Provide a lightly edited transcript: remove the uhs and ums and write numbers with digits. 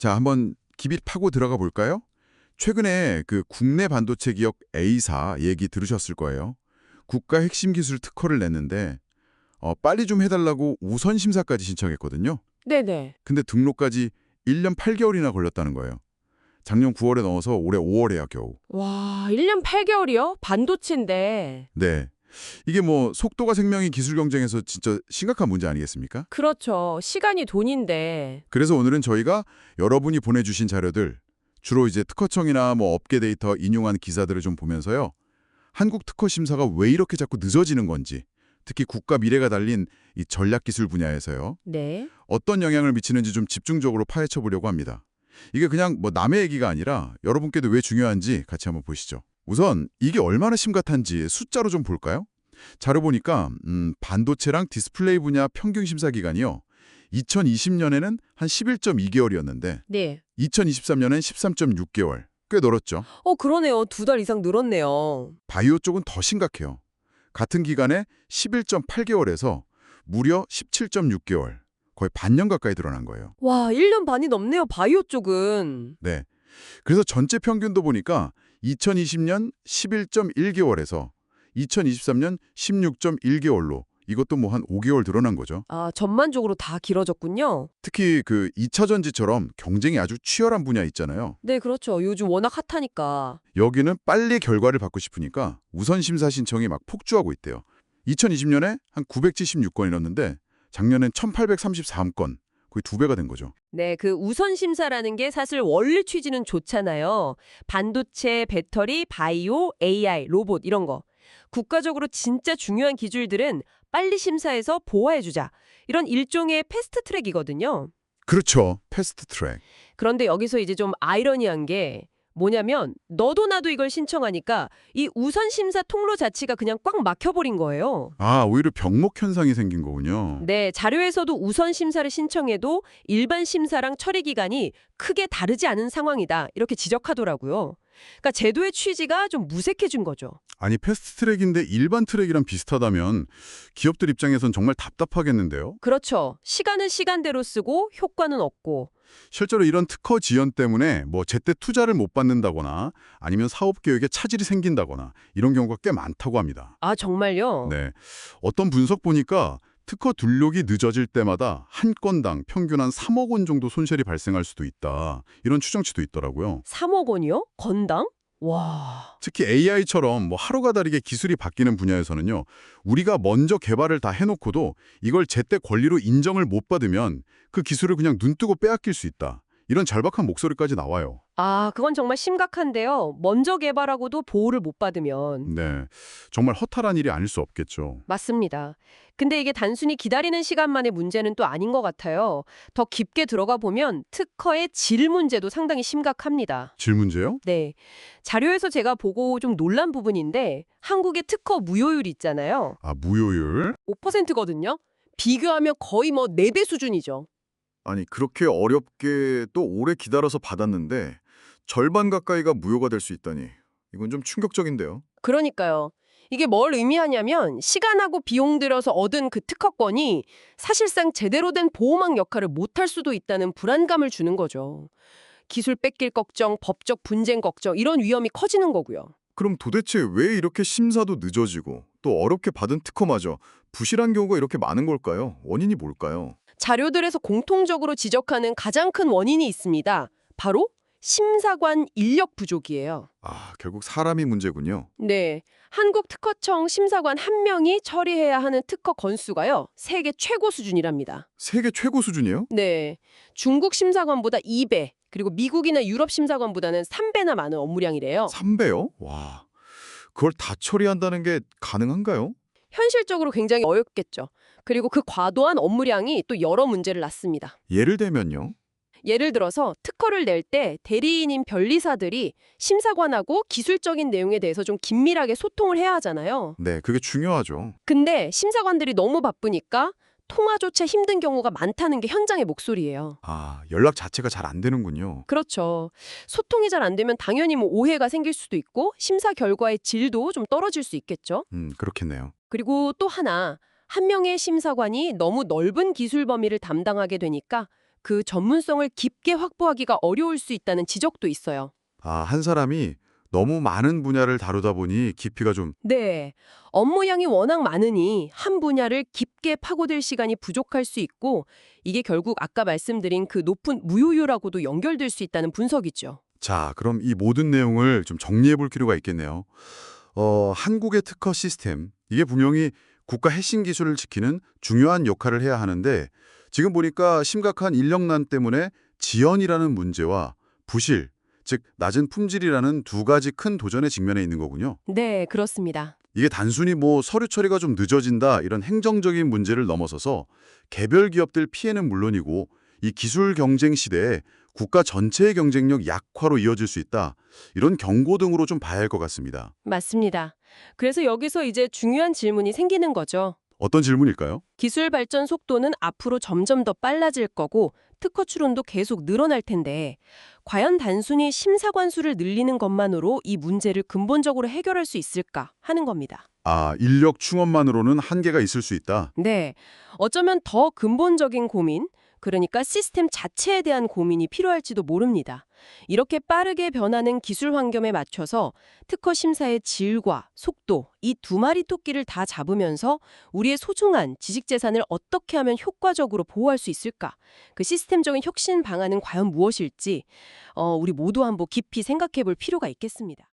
자, 한번 깊이 파고 들어가 볼까요? 최근에 그 국내 반도체 기업 A사 얘기 들으셨을 거예요. 국가 핵심 기술 특허를 냈는데 빨리 좀 해달라고 우선 심사까지 신청했거든요. 네네. 근데 등록까지 1년 8개월이나 걸렸다는 거예요. 작년 9월에 넣어서 올해 5월에야 겨우. 와, 1년 8개월이요? 반도체인데. 네. 이게 뭐 속도가 생명인 기술 경쟁에서 진짜 심각한 문제 아니겠습니까? 그렇죠. 시간이 돈인데. 그래서 오늘은 저희가 여러분이 보내주신 자료들, 주로 이제 특허청이나 뭐 업계 데이터 인용한 기사들을 좀 보면서요. 한국 특허 심사가 왜 이렇게 자꾸 늦어지는 건지, 특히 국가 미래가 달린 이 전략기술 분야에서요. 네. 어떤 영향을 미치는지 좀 집중적으로 파헤쳐 보려고 합니다. 이게 그냥 뭐 남의 얘기가 아니라 여러분께도 왜 중요한지 같이 한번 보시죠. 우선 이게 얼마나 심각한지 숫자로 좀 볼까요? 자료 보니까 반도체랑 디스플레이 분야 평균 심사 기간이요. 2020년에는 한 11.2개월이었는데 네. 2023년엔 13.6개월. 꽤 늘었죠. 그러네요. 2달 이상 늘었네요. 바이오 쪽은 더 심각해요. 같은 기간에 11.8개월에서 무려 17.6개월. 거의 반년 가까이 늘어난 거예요. 와, 1년 반이 넘네요. 바이오 쪽은. 네. 그래서 전체 평균도 보니까 2020년 11.1개월에서 2023년 16.1개월로 이것도 뭐 한 5개월 늘어난 거죠. 아, 전반적으로 다 길어졌군요. 특히 그 2차 전지처럼 경쟁이 아주 치열한 분야 있잖아요. 네, 그렇죠. 요즘 워낙 핫하니까. 여기는 빨리 결과를 받고 싶으니까 우선 심사 신청이 막 폭주하고 있대요. 2020년에 한 976건이 넘는데 작년엔 1833건, 거의 2배가 된 거죠. 네, 그 우선 심사라는 게 사실 원래 취지는 좋잖아요. 반도체, 배터리, 바이오, AI, 로봇 이런 거. 국가적으로 진짜 중요한 기술들은 빨리 심사해서 보호해주자. 이런 일종의 패스트 트랙이거든요. 그렇죠. 패스트 트랙. 그런데 여기서 이제 좀 아이러니한 게 뭐냐면 너도 나도 이걸 신청하니까 이 우선 심사 통로 자체가 그냥 꽉 막혀버린 거예요. 아, 오히려 병목 현상이 생긴 거군요. 네, 자료에서도 우선 심사를 신청해도 일반 심사랑 처리 기간이 크게 다르지 않은 상황이다. 이렇게 지적하더라고요. 그러니까 제도의 취지가 좀 무색해진 거죠. 아니, 패스트 트랙인데 일반 트랙이랑 비슷하다면 기업들 입장에선 정말 답답하겠는데요. 그렇죠. 시간은 시간대로 쓰고 효과는 없고. 실제로 이런 특허 지연 때문에 뭐 제때 투자를 못 받는다거나 아니면 사업 계획에 차질이 생긴다거나 이런 경우가 꽤 많다고 합니다. 아, 정말요? 네. 어떤 분석 보니까 특허 등록이 늦어질 때마다 한 건당 평균 한 3억 원 정도 손실이 발생할 수도 있다. 이런 추정치도 있더라고요. 3억 원이요? 건당? 와. 특히 AI처럼 뭐 하루가 다르게 기술이 바뀌는 분야에서는요. 우리가 먼저 개발을 다 해놓고도 이걸 제때 권리로 인정을 못 받으면 그 기술을 그냥 눈뜨고 빼앗길 수 있다. 이런 절박한 목소리까지 나와요. 아, 그건 정말 심각한데요. 먼저 개발하고도 보호를 못 받으면. 네, 정말 허탈한 일이 아닐 수 없겠죠. 맞습니다. 근데 이게 단순히 기다리는 시간만의 문제는 또 아닌 것 같아요. 더 깊게 들어가 보면 특허의 질 문제도 상당히 심각합니다. 질 문제요? 네. 자료에서 제가 보고 좀 놀란 부분인데 한국의 특허 무효율 있잖아요. 아, 무효율? 5%거든요. 비교하면 거의 뭐 4배 수준이죠. 아니 그렇게 어렵게 또 오래 기다려서 받았는데 절반 가까이가 무효가 될 수 있다니 이건 좀 충격적인데요. 그러니까요. 이게 뭘 의미하냐면 시간하고 비용 들여서 얻은 그 특허권이 사실상 제대로 된 보호막 역할을 못할 수도 있다는 불안감을 주는 거죠. 기술 뺏길 걱정, 법적 분쟁 걱정 이런 위험이 커지는 거고요. 그럼 도대체 왜 이렇게 심사도 늦어지고 또 어렵게 받은 특허마저 부실한 경우가 이렇게 많은 걸까요? 원인이 뭘까요? 자료들에서 공통적으로 지적하는 가장 큰 원인이 있습니다. 바로 심사관 인력 부족이에요. 아, 결국 사람이 문제군요. 네, 한국특허청 심사관 1명이 처리해야 하는 특허 건수가요. 세계 최고 수준이랍니다. 세계 최고 수준이에요? 네, 중국 심사관보다 2배, 그리고 미국이나 유럽 심사관보다는 3배나 많은 업무량이래요. 3배요? 와, 그걸 다 처리한다는 게 가능한가요? 현실적으로 굉장히 어렵겠죠. 그리고 그 과도한 업무량이 또 여러 문제를 낳습니다. 예를 들면요. 예를 들어서 특허를 낼 때 대리인인 변리사들이 심사관하고 기술적인 내용에 대해서 좀 긴밀하게 소통을 해야 하잖아요. 네, 그게 중요하죠. 근데 심사관들이 너무 바쁘니까 통화조차 힘든 경우가 많다는 게 현장의 목소리예요. 아, 연락 자체가 잘 안 되는군요. 그렇죠. 소통이 잘 안 되면 당연히 뭐 오해가 생길 수도 있고 심사 결과의 질도 좀 떨어질 수 있겠죠. 그렇겠네요. 그리고 또 하나, 한 명의 심사관이 너무 넓은 기술 범위를 담당하게 되니까 그 전문성을 깊게 확보하기가 어려울 수 있다는 지적도 있어요. 한 사람이 너무 많은 분야를 다루다 보니 깊이가 좀 네. 업무량이 워낙 많으니 한 분야를 깊게 파고들 시간이 부족할 수 있고 이게 결국 아까 말씀드린 그 높은 무효율하고도 연결될 수 있다는 분석이죠. 자, 그럼 이 모든 내용을 좀 정리해 볼 필요가 있겠네요. 한국의 특허 시스템, 이게 분명히 국가 핵심 기술을 지키는 중요한 역할을 해야 하는데 지금 보니까 심각한 인력난 때문에 지연이라는 문제와 부실, 즉 낮은 품질이라는 두 가지 큰 도전에 직면해 있는 거군요. 네, 그렇습니다. 이게 단순히 뭐 서류 처리가 좀 늦어진다 이런 행정적인 문제를 넘어서서 개별 기업들 피해는 물론이고 이 기술 경쟁 시대에 국가 전체의 경쟁력 약화로 이어질 수 있다. 이런 경고 등으로 좀 봐야 할 것 같습니다. 맞습니다. 그래서 여기서 이제 중요한 질문이 생기는 거죠. 어떤 질문일까요? 기술 발전 속도는 앞으로 점점 더 빨라질 거고 특허 출원도 계속 늘어날 텐데 과연 단순히 심사 관수를 늘리는 것만으로 이 문제를 근본적으로 해결할 수 있을까 하는 겁니다. 인력 충원만으로는 한계가 있을 수 있다. 네, 어쩌면 더 근본적인 고민, 그러니까 시스템 자체에 대한 고민이 필요할지도 모릅니다. 이렇게 빠르게 변하는 기술 환경에 맞춰서 특허 심사의 질과 속도, 이 두 마리 토끼를 다 잡으면서 우리의 소중한 지식 재산을 어떻게 하면 효과적으로 보호할 수 있을까? 그 시스템적인 혁신 방안은 과연 무엇일지 우리 모두 한번 깊이 생각해 볼 필요가 있겠습니다.